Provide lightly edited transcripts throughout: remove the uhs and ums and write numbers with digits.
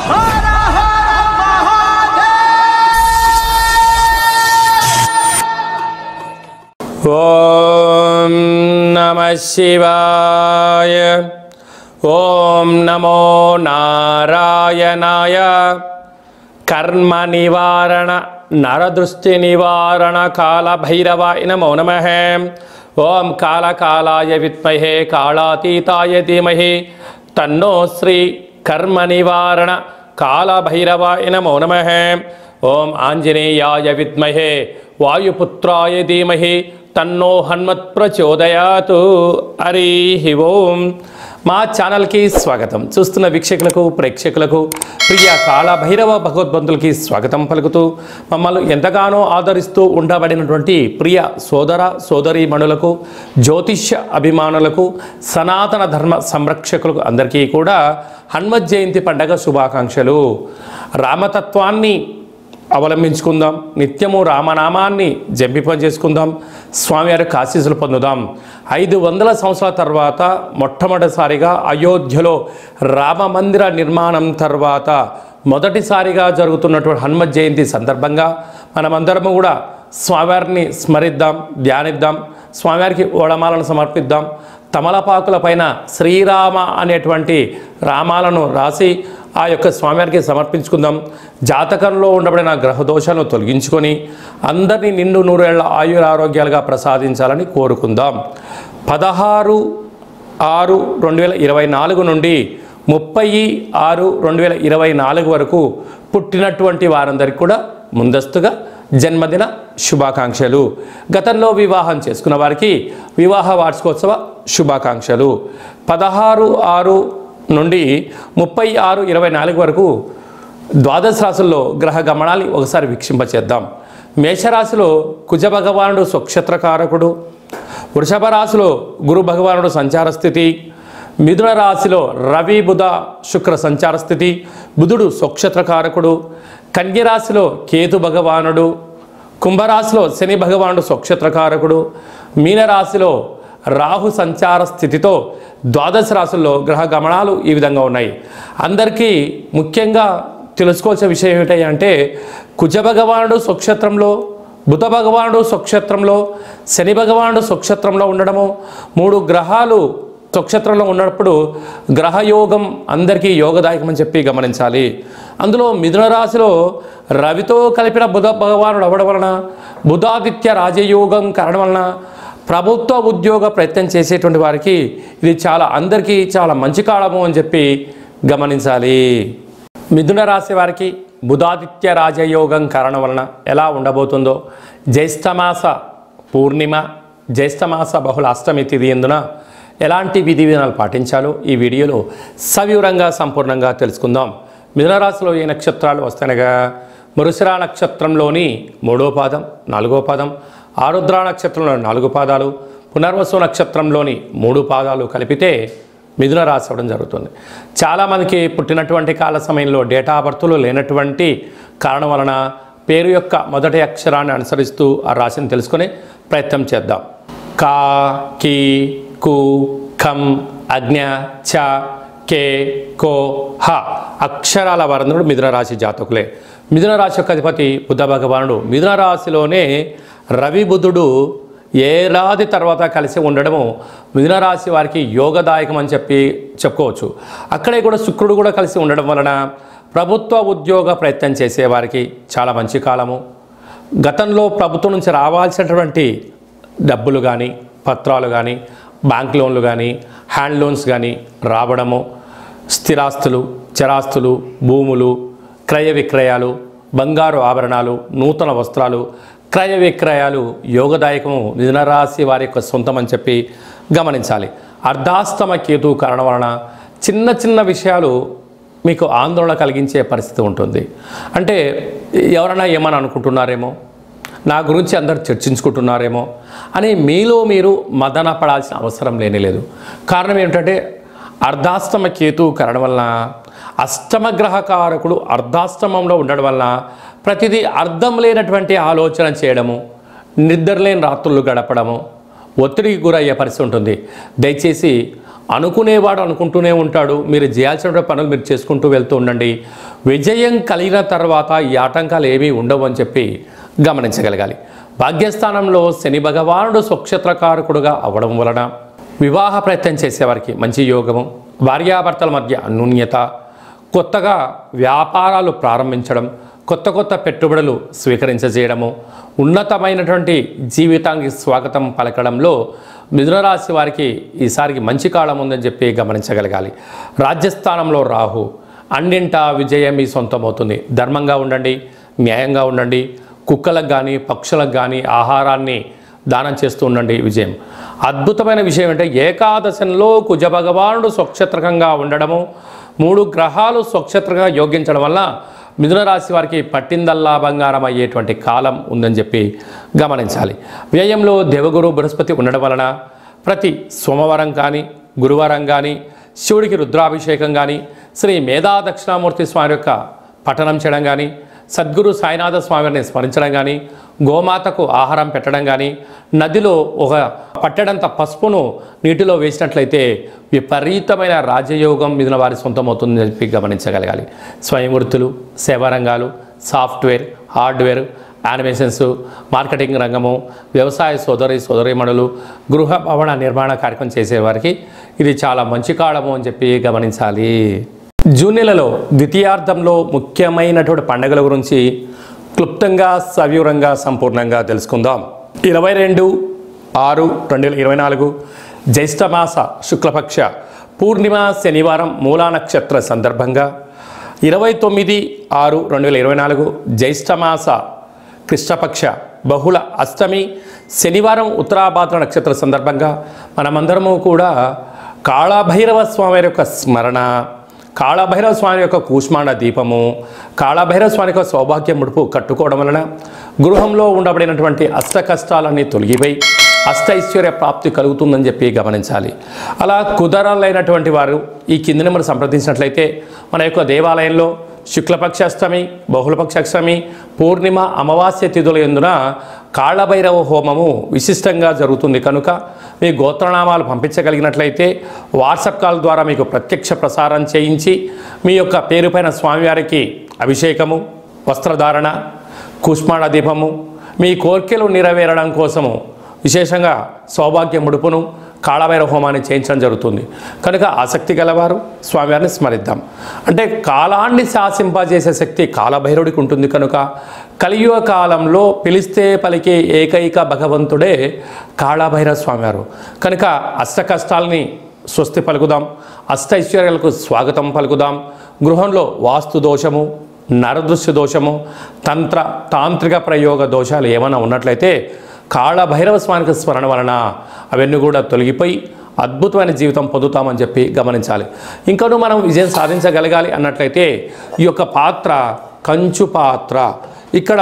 ఓం నమః శివాయ. ఓం నమో నారాయణాయ. కర్మ నివారణ నరదృష్టి నివారణ కాల భైరవాయ నమో నమః. ఓం కాళకాలాయ విద్మహే కాళాతీతాయ ధీమహి తన్నో శ్రీ కర్మ నివారణ కాల భైరవాయ నమో నమః. ఓం ఆంజనేయాయ విద్మహే వాయుపుత్రాయ ధీమహి తన్నో హనుమత్ ప్రచోదయాతు. హరి ఓం. మా ఛానల్కి స్వాగతం. చూస్తున్న వీక్షకులకు ప్రేక్షకులకు ప్రియ కాళభైరవ భగవద్బంధులకి స్వాగతం పలుకుతూ మమ్మల్ని ఎంతగానో ఆదరిస్తూ ఉండబడినటువంటి ప్రియ సోదర సోదరీమణులకు, జ్యోతిష్య అభిమానులకు, సనాతన ధర్మ సంరక్షకులకు అందరికీ కూడా హనుమత్ జయంతి పండగ శుభాకాంక్షలు. రామతత్వాన్ని అవలంబించుకుందాం, నిత్యము రామనామాన్ని జంపింప చేసుకుందాం, స్వామివారి ఆశీస్సులు పొందుదాం. 500 సంవత్సరాల తర్వాత మొట్టమొదటిసారిగా అయోధ్యలో రామ మందిర నిర్మాణం తర్వాత మొదటిసారిగా జరుగుతున్నటువంటి హనుమత్ జయంతి సందర్భంగా మనమందరము కూడా స్వామివారిని స్మరిద్దాం, ధ్యానిద్దాం, స్వామివారికి ఓడమాలను సమర్పిద్దాం. తమలపాకుల పైన శ్రీరామ అనేటువంటి రామాలను రాసి ఆ యొక్క స్వామివారికి సమర్పించుకుందాం. జాతకంలో ఉండబడిన గ్రహ దోషాలను తొలగించుకొని అందరినీ నిండు నూరేళ్ల ఆయురారోగ్యాలుగా ప్రసాదించాలని కోరుకుందాం. 16/6/2024 నుండి 30/6/2024 వరకు పుట్టినటువంటి వారందరికీ కూడా ముందస్తుగా జన్మదిన శుభాకాంక్షలు. గతంలో వివాహం చేసుకున్న వారికి వివాహ వార్షికోత్సవ శుభాకాంక్షలు. 16/6 నుండి 30/6/24 వరకు ద్వాదశ రాశుల్లో గ్రహ గమనాన్ని ఒకసారి వీక్షింపచేద్దాం. మేషరాశిలో కుజ భగవానుడు స్వక్షత్రకారకుడు, వృషభ రాశిలో గురు భగవానుడు సంచార స్థితి, మిథున రాశిలో రవి బుధ శుక్ర సంచార స్థితి, బుధుడు స్వక్షత్రకారకుడు, కన్య రాశిలో కేతు భగవానుడు, కుంభరాశిలో శని భగవానుడు స్వక్షత్రకారకుడు, మీనరాశిలో రాహు సంచార స్థితితో ద్వాదశ రాశుల్లో గ్రహ గమనాలు ఈ విధంగా ఉన్నాయి. అందరికీ ముఖ్యంగా తెలుసుకోవాల్సిన విషయం ఏమిటి అంటే కుజ భగవానుడు స్వక్షేత్రంలో, బుధ భగవానుడు స్వక్షేత్రంలో, శని భగవానుడు స్వక్షేత్రంలో ఉండడము, 3 గ్రహాలు స్వక్షేత్రంలో ఉన్నప్పుడు గ్రహయోగం అందరికీ యోగదాయకం అని చెప్పి గమనించాలి. అందులో మిథున రాశిలో రవితో కలిపిన బుధ భగవానుడు అవ్వడం వలన, బుధాదిత్య రాజయోగం కారణం వలన ప్రభుత్వ ఉద్యోగ ప్రయత్నం చేసేటువంటి వారికి ఇది అందరికీ చాలా మంచి కాలము అని చెప్పి గమనించాలి. మిథున రాశి వారికి బుధాదిత్య రాజయోగం కారణం వలన ఎలా ఉండబోతుందో, జ్యేష్ఠమాస పూర్ణిమ, జ్యేష్ఠమాస బహుళ అష్టమి తిథి ఎందున ఎలాంటి విధి విధానాలు పాటించాలో ఈ వీడియోలో సవివరంగా సంపూర్ణంగా తెలుసుకుందాం. మిథున రాశిలో ఏ నక్షత్రాలు వస్తాయనగా మృగశిర నక్షత్రంలోని 3వ పాదం, 4వ పాదం, ఆరుద్ర నక్షత్రంలోని 4 పాదాలు, పునర్వసు నక్షత్రంలోని 3 పాదాలు కలిపితే మిథున రాశి అవ్వడం జరుగుతుంది. చాలామందికి పుట్టినటువంటి కాల సమయంలో డేటా బర్త్లు లేనటువంటి కారణం వలన పేరు యొక్క మొదటి అక్షరాన్ని అనుసరిస్తూ ఆ రాశిని తెలుసుకునే ప్రయత్నం చేద్దాం. కా, కి, కు, ఖం, అజ్ఞ, చ, కే, కో, హ అక్షరాల వారందరూ మిథున రాశి జాతకులే. మిథున రాశి యొక్క అధిపతి బుధ భగవానుడు. మిథున రాశిలోనే రవి బుధుడు ఏడాది తర్వాత కలిసి ఉండడము మిథున రాశి వారికి యోగదాయకం అని చెప్పుకోవచ్చు. అక్కడే కూడా శుక్రుడు కూడా కలిసి ఉండడం వలన ప్రభుత్వ ఉద్యోగ ప్రయత్నం చేసేవారికి చాలా మంచి కాలము. గతంలో ప్రభుత్వం నుంచి రావాల్సినటువంటి డబ్బులు కానీ, పత్రాలు కానీ, బ్యాంక్ లోన్లు కానీ, హ్యాండ్ లోన్స్ కానీ రావడము, స్థిరాస్తులు, చరాస్తులు, భూములు, క్రయ విక్రయాలు, బంగారు ఆభరణాలు, నూతన వస్త్రాలు, క్రయ విక్రయాలు యోగదాయకము మిథున రాశి వారి యొక్క సొంతం అని చెప్పి గమనించాలి. అర్ధాస్తమ కేతు కారణం వలన చిన్న చిన్న విషయాలు మీకు ఆందోళన కలిగించే పరిస్థితి ఉంటుంది. అంటే ఎవరైనా ఏమని అనుకుంటున్నారేమో, నా గురించి అందరు చర్చించుకుంటున్నారేమో అని మీలో మీరు మదన పడాల్సిన అవసరం లేనేలేదు. కారణం ఏమిటంటే అర్ధాస్తమ కేతు కారణం వలన అష్టమ గ్రహకారకుడు అర్ధాష్టమంలో ఉండడం వలన ప్రతిదీ అర్థం లేనటువంటి ఆలోచన చేయడము, నిద్రలేని రాత్రులు గడపడము, ఒత్తిడికి గురయ్యే పరిస్థితి ఉంటుంది. దయచేసి అనుకునేవాడు అనుకుంటూనే ఉంటాడు. మీరు చేయాల్సిన పనులు మీరు చేసుకుంటూ వెళ్తూ ఉండండి. విజయం కలిగిన తర్వాత ఈ ఆటంకాలు ఏమీ ఉండవు అని చెప్పి గమనించగలగాలి. భాగ్యస్థానంలో శని భగవానుడు స్వక్షేత్రకారకుడుగా అవ్వడం వలన వివాహ ప్రయత్నం చేసేవారికి మంచి యోగము, భార్యాభర్తల మధ్య అన్యోన్యత, కొత్తగా వ్యాపారాలు ప్రారంభించడం, కొత్త కొత్త పెట్టుబడులు స్వీకరించజేయడము, ఉన్నతమైనటువంటి జీవితానికి స్వాగతం పలకడంలో మిథున రాశి వారికి ఈసారికి మంచి కాలం ఉందని చెప్పి గమనించగలగాలి. రాజ్యస్థానంలో రాహు, అన్నింటా విజయం మీ సొంతమవుతుంది. ధర్మంగా ఉండండి, న్యాయంగా ఉండండి. కుక్కలకు కానీ పక్షులకు కానీ ఆహారాన్ని దానం చేస్తూ ఉండండి. విజయం. అద్భుతమైన విషయం అంటే ఏకాదశంలో కుజ భగవానుడు స్వక్షేత్రకంగా ఉండడము, 3 గ్రహాలు స్వక్షేత్రంగా యోగించడం వల్ల మిథున రాశి వారికి పట్టిందల్లా బంగారం అయ్యేటువంటి కాలం ఉందని చెప్పి గమనించాలి. వ్యయంలో దేవగురు బృహస్పతి ఉండడం వలన ప్రతి సోమవారం కానీ గురువారం కానీ శివుడికి రుద్రాభిషేకం కానీ, శ్రీ మేధా దక్షిణామూర్తి స్వామి యొక్క పఠనం చేయడం కానీ, సద్గురు సాయినాథ స్వామిని స్మరించడం కానీ, గోమాతకు ఆహారం పెట్టడం కానీ, నదిలో ఒక పట్టెడంత పసుపును నీటిలో వేసినట్లయితే విపరీతమైన రాజయోగం మిథున వారి సొంతమవుతుందని చెప్పి గమనించగలగాలి. స్వయం వృత్తులు, సేవారంగాలు, సాఫ్ట్వేర్, హార్డ్వేర్, యానిమేషన్స్, మార్కెటింగ్ రంగము, వ్యవసాయ సోదరీమణులు, గృహ భవన నిర్మాణ కార్యక్రమం చేసేవారికి ఇది చాలా మంచి కాలము అని చెప్పి గమనించాలి. జూన్ నెలలో ద్వితీయార్థంలో ముఖ్యమైనటువంటి పండుగల గురించి క్లుప్తంగా సవివరంగా సంపూర్ణంగా తెలుసుకుందాం. 22/6/2024 జ్యేష్ఠమాస శుక్లపక్ష పూర్ణిమ శనివారం మూలా నక్షత్ర సందర్భంగా, 29/6/2024 జ్యేష్ఠమాస కృష్ణపక్ష బహుళ అష్టమి శనివారం ఉత్తరాభాద్ర నక్షత్ర సందర్భంగా మనమందరము కూడా కాళభైరవ స్వామి యొక్క స్మరణ, కాళభైరవ స్వామి యొక్క కూష్మాండ దీపము, కాళభైరవ స్వామి యొక్క సౌభాగ్య ముడుపు కట్టుకోవడం వలన గృహంలో ఉండబడినటువంటి అష్ట కష్టాలన్నీ తొలగిపోయి అష్టైశ్వర్య ప్రాప్తి కలుగుతుందని చెప్పి గమనించాలి. అలా కుదరలైనటువంటి వారు ఈ కింది నెంబర్ సంప్రదించినట్లయితే మన యొక్క దేవాలయంలో శుక్లపక్ష అష్టమి, బహుళపక్ష అష్టమి, పూర్ణిమ, అమావాస్య తిథుల యందున కాళభైరవ హోమము విశిష్టంగా జరుగుతుంది కనుక మీ గోత్రనామాలు పంపించగలిగినట్లయితే వాట్సాప్ కాల్ ద్వారా మీకు ప్రత్యక్ష ప్రసారం చేయించి మీ యొక్క పేరుపైన స్వామివారికి అభిషేకము, వస్త్రధారణ, కూష్మాండ దీపము, మీ కోర్కెలు నెరవేరడం కోసము విశేషంగా సౌభాగ్య ముడుపును, కాళభైరవ హోమాన్ని చేయించడం జరుగుతుంది కనుక ఆసక్తి గలవారు స్వామివారిని స్మరిద్దాం. అంటే కాలాన్ని శాసింపజేసే శక్తి కాళభైరవుడికి ఉంటుంది కనుక కలియుగ కాలంలో పిలిస్తే పలికే ఏకైక భగవంతుడే కాళభైరవ స్వామివారు కనుక అష్ట కష్టాలని స్వస్తి పలుకుదాం, అష్టైశ్వర్యాలకు స్వాగతం పలుకుదాం. గృహంలో వాస్తు దోషము, నరదృశ్య దోషము, తాంత్రిక ప్రయోగ దోషాలు ఏమైనా ఉన్నట్లయితే కాళభైరవ స్వామికి స్మరణ వలన అవన్నీ కూడా తొలగిపోయి అద్భుతమైన జీవితం పొందుతామని చెప్పి గమనించాలి. ఇంకనూ మనం విజయం సాధించగలగాలి అన్నట్లయితే ఈ యొక్క పాత్ర కంచు పాత్ర, ఇక్కడ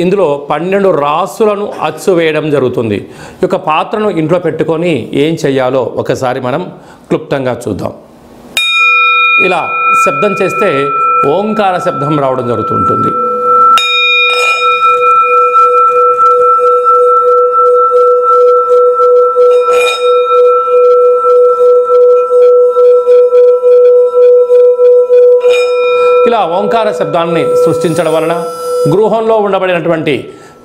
ఇందులో 12 రాసులను అచ్చు వేయడం జరుగుతుంది. ఈ యొక్క పాత్రను ఇంట్లో పెట్టుకొని ఏం చెయ్యాలో ఒకసారి మనం క్లుప్తంగా చూద్దాం. ఇలా శబ్దం చేస్తే ఓంకార శబ్దం రావడం జరుగుతుంటుంది. ఇలా ఓంకార శబ్దాన్ని సృష్టించడం వలన గృహంలో ఉండబడినటువంటి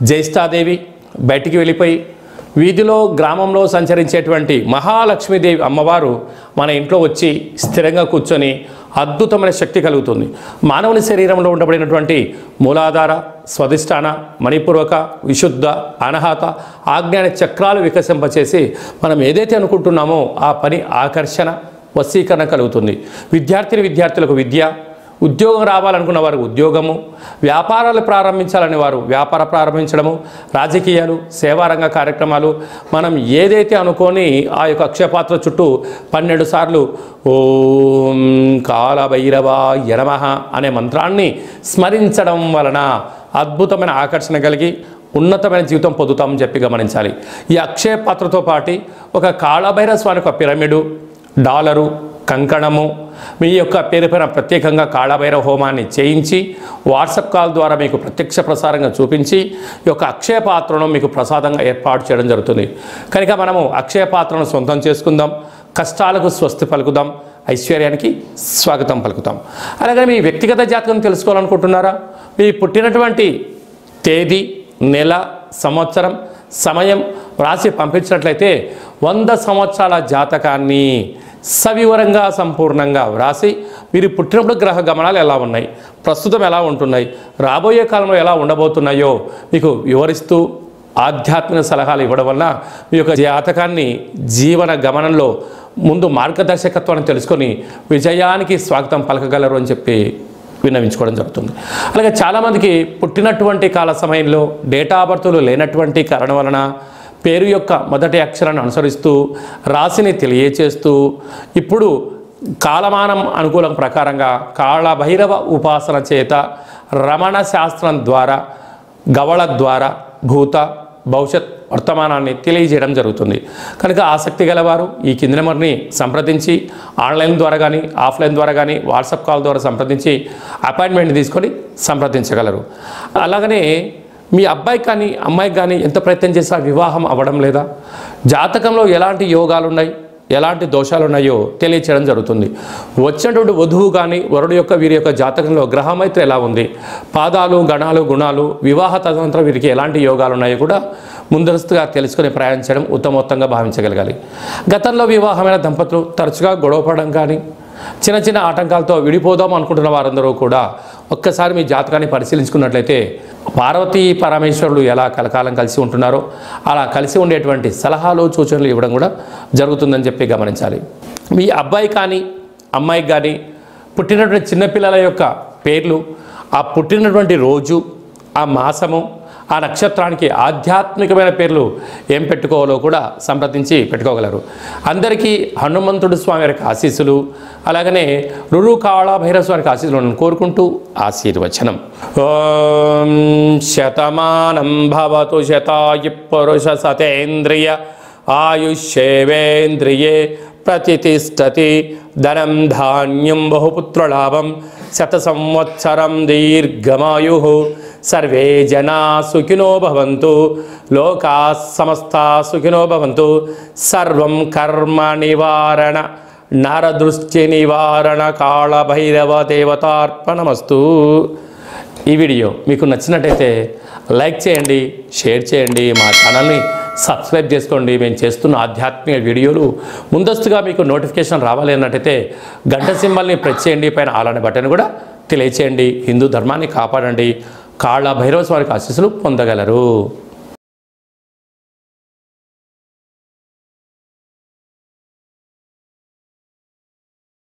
జ్యేష్ఠాదేవి బయటికి వెళ్ళిపోయి వీధిలో గ్రామంలో సంచరించేటువంటి మహాలక్ష్మీదేవి అమ్మవారు మన ఇంట్లో వచ్చి స్థిరంగా కూర్చొని అద్భుతమైన శక్తి కలుగుతుంది. మానవుని శరీరంలో ఉండబడినటువంటి మూలాధార, స్వధిష్టాన, మణిపూర్వక, విశుద్ధ, అనాహత, ఆజ్ఞాన చక్రాలు వికసింపచేసి మనం ఏదైతే అనుకుంటున్నామో ఆ పని ఆకర్షణ, వశీకరణ కలుగుతుంది. విద్యార్థులకు విద్య, ఉద్యోగం రావాలనుకున్న వారు ఉద్యోగము, వ్యాపారాలు ప్రారంభించాలని వారు వ్యాపార ప్రారంభించడము, రాజకీయాలు, సేవారంగ కార్యక్రమాలు, మనం ఏదైతే అనుకొని ఆ యొక్క అక్షయపాత్ర చుట్టూ 12 సార్లు ఓం కాళభైరవాయ నమః అనే మంత్రాన్ని స్మరించడం వలన అద్భుతమైన ఆకర్షణ కలిగి ఉన్నతమైన జీవితం పొందుతామని చెప్పి గమనించాలి. ఈ అక్షయ పాత్రతో పాటు ఒక కాళభైరవ స్వామి యొక్క పిరమిడు, డాలరు, కంకణము మీ యొక్క పేరుపైన ప్రత్యేకంగా కాళభైరవ హోమాన్ని చేయించి వాట్సాప్ కాల్ ద్వారా మీకు ప్రత్యక్ష ప్రసారంగా చూపించి ఈ యొక్క అక్షయ పాత్రను మీకు ప్రసాదంగా ఏర్పాటు చేయడం జరుగుతుంది. కనుక మనము అక్షయ పాత్రను సొంతం చేసుకుందాం. కష్టాలకు స్వస్తి పలుకుదాం, ఐశ్వర్యానికి స్వాగతం పలుకుతాం. అలాగే మీ వ్యక్తిగత జాతకం తెలుసుకోవాలనుకుంటున్నారా? మీ పుట్టినటువంటి తేదీ, నెల, సంవత్సరం, సమయం రాసి పంపించినట్లయితే 100 సంవత్సరాల జాతకాన్ని సవివరంగా సంపూర్ణంగా వ్రాసి మీరు పుట్టినప్పుడు గ్రహ గమనాలు ఎలా ఉన్నాయి, ప్రస్తుతం ఎలా ఉంటున్నాయి, రాబోయే కాలంలో ఎలా ఉండబోతున్నాయో మీకు వివరిస్తూ ఆధ్యాత్మిక సలహాలు ఇవ్వడం వలన మీ యొక్క జాతకాన్ని జీవన గమనంలో ముందు మార్గదర్శకత్వాన్ని తెలుసుకొని విజయానికి స్వాగతం పలకగలరు అని చెప్పి విన్నవించుకోవడం జరుగుతుంది. అలాగే చాలామందికి పుట్టినటువంటి కాల సమయంలో డేటా ఆఫ్ బర్త్లు లేనటువంటి కారణం వలన పేరు యొక్క మొదటి అక్షరాన్ని అనుసరిస్తూ రాశిని తెలియచేస్తూ ఇప్పుడు కాలమానం అనుకూలం ప్రకారంగా కాళభైరవ ఉపాసన చేత రమణ శాస్త్రం ద్వారా గవళ ద్వారా భూత భవిష్యత్ వర్తమానాన్ని తెలియజేయడం జరుగుతుంది. కనుక ఆసక్తి గలవారు ఈ కింది నెంబర్ని సంప్రదించి ఆన్లైన్ ద్వారా కానీ ఆఫ్లైన్ ద్వారా కానీ వాట్సాప్ కాల్ ద్వారా సంప్రదించి అపాయింట్మెంట్ తీసుకొని సంప్రదించగలరు. అలాగనే మీ అబ్బాయికి కానీ అమ్మాయికి కానీ ఎంత ప్రయత్నం చేసినా వివాహం అవ్వడం లేదా, జాతకంలో ఎలాంటి యోగాలు ఉన్నాయి, ఎలాంటి దోషాలు ఉన్నాయో తెలియచేయడం జరుగుతుంది. వచ్చినటువంటి వధువు కానీ వరుడు యొక్క వీరి యొక్క జాతకంలో గ్రహమైత్రి ఎలా ఉంది, పాదాలు, గణాలు, గుణాలు, వివాహ తదనంతరం వీరికి ఎలాంటి యోగాలు ఉన్నాయో కూడా ముందస్తుగా తెలుసుకొని ప్రయాణించడం ఉత్తమోత్తంగా భావించగలగాలి. గతంలో వివాహమైన దంపతులు తరచుగా గొడవపడడం కానీ చిన్న చిన్న ఆటంకాలతో విడిపోదాం అనుకుంటున్న వారందరూ కూడా ఒక్కసారి మీ జాతకాన్ని పరిశీలించుకున్నట్లయితే పార్వతీ పరమేశ్వరులు ఎలా కలకాలం కలిసి ఉంటున్నారో అలా కలిసి ఉండేటువంటి సలహాలు సూచనలు ఇవ్వడం కూడా జరుగుతుందని చెప్పి గమనించాలి. మీ అబ్బాయి కానీ అమ్మాయికి కానీ పుట్టినటువంటి చిన్నపిల్లల యొక్క పేర్లు, ఆ పుట్టినటువంటి రోజు, ఆ మాసము, ఆ నక్షత్రానికి ఆధ్యాత్మికమైన పేర్లు ఏం పెట్టుకోవాలో కూడా సంప్రదించి పెట్టుకోగలరు. అందరికీ హనుమంతుడు స్వామి వారికి ఆశీస్సులు, అలాగనే రురు కాళభైరవ స్వామికి ఆశీస్సులను కోరుకుంటూ ఆశీర్వచనం. ఓం శతమానం భవతు శతాయు పురుష సతేంద్రియ ఆయుష్యేవేంద్రియే ప్రతిష్టతి ధనం ధాన్యం బహుపుత్రలాభం శత సంవత్సరం దీర్ఘమాయు సర్వే జనా సుఖినో భవంతు లోకా సమస్తా సుఖినో భవంతు సర్వం కర్మ నివారణ నరదృష్టి నివారణ కాళభైరవ దేవతార్పణమస్తు. ఈ వీడియో మీకు నచ్చినట్టయితే లైక్ చేయండి, షేర్ చేయండి, మా ఛానల్ని సబ్స్క్రైబ్ చేసుకోండి. మేము చేస్తున్న ఆధ్యాత్మిక వీడియోలు ముందస్తుగా మీకు నోటిఫికేషన్ రావాలి అన్నట్టయితే గంట సింబల్ని ప్రెస్ చేయండి, పైన ఆల్ అనే బటన్ కూడా తెలియచేయండి. హిందూ ధర్మాన్ని కాపాడండి, కాళభైరవ స్వామికి ఆశీస్సులు పొందగలరు.